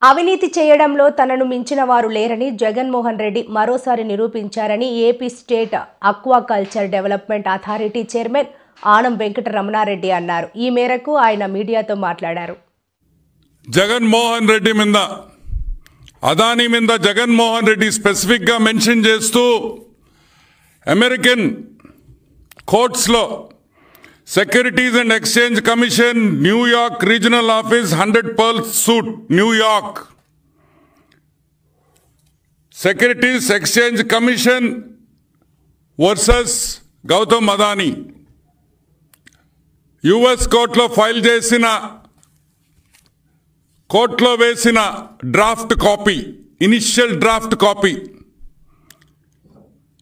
అవినీతి చేయడంలో తనను మించిన వారు లేరని జగన్మోహన్ రెడ్డి మరోసారి నిరూపించారని AP state aquaculture development authority chairman Anam Venkataramana Reddy అన్నారు. ఈ మేరకు ఆయన మీడియాతో మాట్లాడారు. జగన్మోహన్ రెడ్డి మీద అదానీ మీద జగన్మోహన్ రెడ్డి స్పెసిఫిక్ గా మెన్షన్ చేస్తూ అమెరికన్ కోర్ట్స్ లో securities and exchange commission New York regional office 100 Pearls suit New York securities exchange commission versus Gautam Adani US కోర్టులో ఫైల్ చేసిన కోర్టులో వేసిన draft copy initial draft copy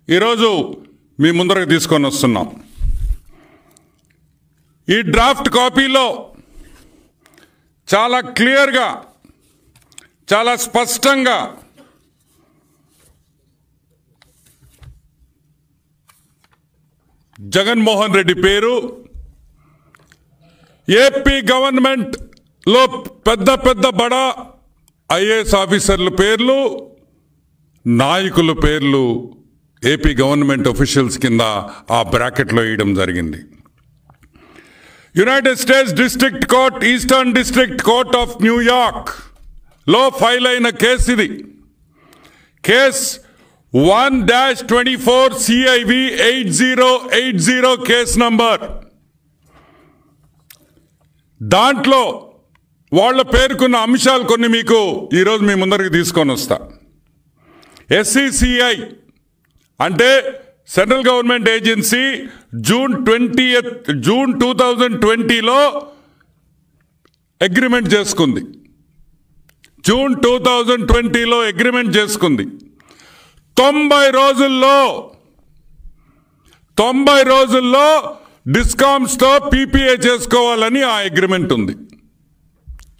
ఈరోజు మీ ముందరకు తీసుకొని వస్తున్నాం. ఈ డ్రాఫ్ట్ కాపీలో చాలా క్లియర్గా చాలా స్పష్టంగా జగన్మోహన్ రెడ్డి పేరు, ఏపీ గవర్నమెంట్ లో పెద్ద పెద్ద బడా ఐఏఎస్ ఆఫీసర్ల పేర్లు, నాయకుల పేర్లు ఏపీ గవర్నమెంట్ ఆఫీషియల్స్ కింద ఆ బ్రాకెట్లో వేయడం జరిగింది. United states district court eastern district court of New York లో ఫైల్ అయిన కేసు ఇది. Case 1-24 CIV 8080 case number. దాంట్లో వాళ్ళ పేర్కొన్న అంశాలు కొన్ని మీకు ఈరోజు మీ ముందరికి తీసుకొని వస్తా. SCCI అంటే సెంట్రల్ గవర్నమెంట్ ఏజెన్సీ జూన్ 2020లో అగ్రిమెంట్ చేసుకుంది. జూన్ 2020లో అగ్రిమెంట్ చేసుకుంది. 90 రోజుల్లో డిస్కామ్స్ తో PPA చేసుకోవాలని ఆ అగ్రిమెంట్ ఉంది.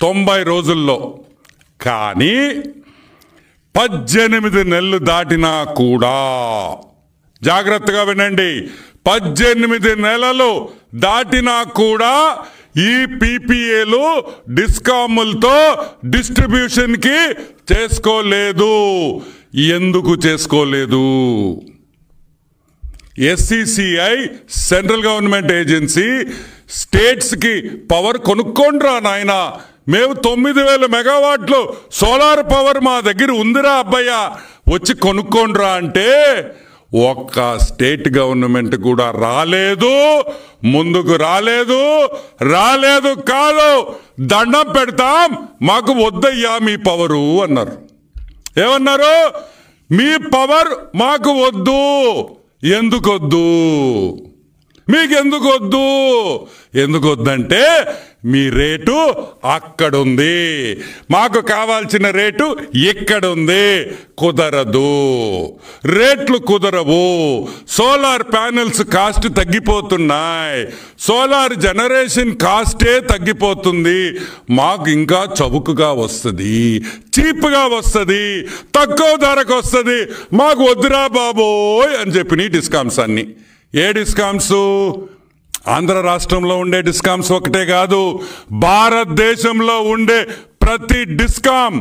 90 రోజుల్లో. కానీ 18 నెలలు దాటినా కూడా, జాగ్రత్తగా వినండి, 18 నెలలు దాటినా కూడా ఈ PPAలు డిస్కాములతో డిస్ట్రిబ్యూషన్ కి చేసుకోలేదు. ఎందుకు చేసుకోలేదు? SCCI central government agency states కి పవర్ కొనుక్కోండ్రా నాయనా, మేము 9000 మెగావాట్లు సోలార్ పవర్ మా దగ్గర ఉందిరా అబ్బయ్య, వచ్చి కొనుక్కోండ్రా అంటే ఒక్క స్టేట్ గవర్నమెంట్ కూడా రాలేదు, ముందుకు రాలేదు కాదు, దండం పెడతాం, మాకు వద్దయ్యా మీ పవరు అన్నారు. ఏమన్నారు? మీ పవర్ మాకు వద్దు. ఎందుకొద్దు? మీకెందుకొద్దు? ఎందుకొద్దంటే మీ రేటు అక్కడుంది, మాకు కావాల్సిన రేటు ఇక్కడుంది. కుదరదు, రేట్లు కుదరవు. సోలార్ ప్యానెల్స్ కాస్ట్ తగ్గిపోతున్నాయి, సోలార్ జనరేషన్ కాస్టే తగ్గిపోతుంది. మాకు ఇంకా చౌకగా వస్తుంది, చీప్గా వస్తుంది, తక్కువ ధరకు వస్తుంది, మాకు వద్దురా బాబోయ్ అని చెప్పిన డిస్కామ్స్ అన్ని. ఏ డిస్కామ్స్? ఆంధ్ర రాష్ట్రంలో ఉండే డిస్కామ్స్ ఒకటే కాదు, భారతదేశంలో ఉండే ప్రతి డిస్కామ్,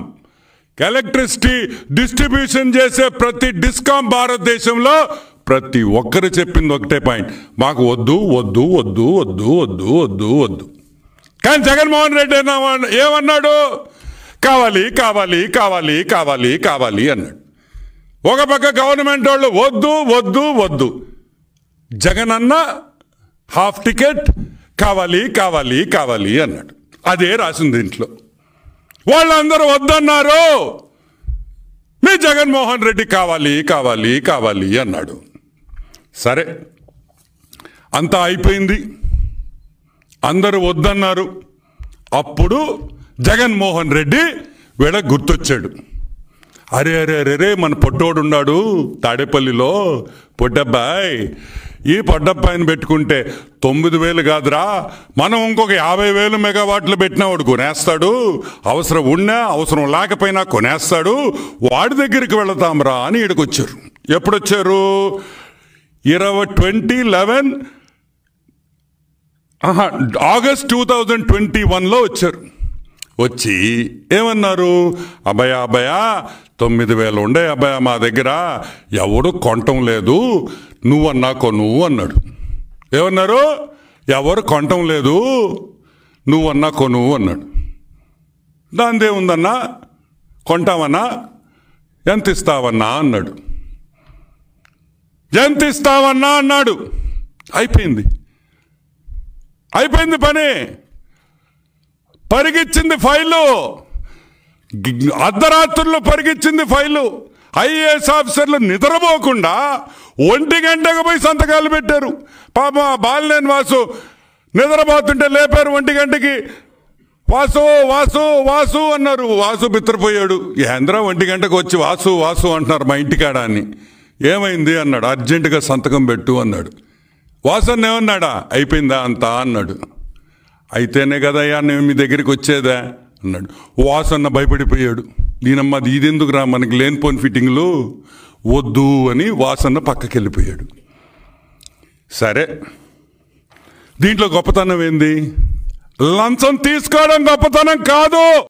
ఎలక్ట్రిసిటీ డిస్ట్రిబ్యూషన్ చేసే ప్రతి డిస్కామ్ భారతదేశంలో ప్రతి ఒక్కరు చెప్పింది ఒకటే పాయింట్, మాకు వద్దు వద్దు వద్దు వద్దు వద్దు వద్దు వద్దు. కానీ జగన్మోహన్ రెడ్డి ఏమన్నాడు? కావాలి కావాలి కావాలి కావాలి కావాలి అన్నాడు. ఒక పక్క గవర్నమెంట్ వాళ్ళు వద్దు వద్దు వద్దు, జగన్ అన్న హాఫ్ టికెట్ కావాలి కావాలి కావాలి అన్నాడు. అదే రాసింది దీంట్లో. వాళ్ళందరూ వద్దన్నారు, మీ జగన్మోహన్ రెడ్డి కావాలి కావాలి కావాలి అన్నాడు. సరే, అంతా అయిపోయింది, అందరూ వద్దన్నారు. అప్పుడు జగన్మోహన్ రెడ్డి వీళ్ళకి గుర్తొచ్చాడు. అరే అరే అరే మన పొట్టోడున్నాడు తాడేపల్లిలో, పొట్టబ్బాయి, ఈ పొట్టబ్బాయిని పెట్టుకుంటే 9000 కాదురా, మనం ఇంకొక 50,000 మెగావాట్లు పెట్టినా వాడు కొనేస్తాడు, అవసరం ఉన్నా అవసరం లేకపోయినా కొనేస్తాడు, వాడి దగ్గరికి వెళతాంరా అని ఈడకొచ్చారు. ఎప్పుడొచ్చారు? 2011 ఆగస్ట్ 2021లో వచ్చారు. వచ్చి ఏమన్నారు, అభయ 9,000 ఉండే అభయ మా దగ్గర, ఎవడు కొనటం లేదు, నువ్వన్నా కొను అన్నాడు. ఏమన్నారు, ఎవరు కొనటం లేదు, నువ్వన్నా కొను అన్నాడు. దానిదే ఉందన్నా, కొంటావన్నా, ఎంత ఇస్తావన్నా అన్నాడు. ఎంత ఇస్తావన్నా అన్నాడు. అయిపోయింది పని. పరిగిచ్చింది ఫైలు, అర్ధరాత్రుల్లో పరిగిచ్చింది ఫైలు. ఐఏఎస్ ఆఫీసర్లు నిద్రపోకుండా 1 గంటకు పోయి సంతకాలు పెట్టారు. పాప బాలినేని వాసు నిద్రపోతుంటే లేపారు 1 గంటకి. వాసు వాసు వాసు అన్నారు. వాసు బిత్తరపోయాడు. ఏంద్రా 1 గంటకు వచ్చి వాసు వాసు అంటున్నారు మా ఇంటికాడ అని. ఏమైంది అన్నాడు. అర్జెంటుగా సంతకం పెట్టు అన్నాడు. వాసన్న ఏమన్నాడా, అయిపోయిందా అంతా అన్నాడు. అయితేనే కదయ్యా నేను మీ దగ్గరికి వచ్చేదా అన్నాడు. వాసన్న భయపడిపోయాడు. దీనమ్మ ఇదెందుకు రా, మనకి లేనిపోని ఫిట్టింగ్లు వద్దు అని వాసన్న పక్కకి వెళ్ళిపోయాడు. సరే, దీంట్లో గొప్పతనం ఏంది? లంచం తీసుకోవడం గొప్పతనం కాదు.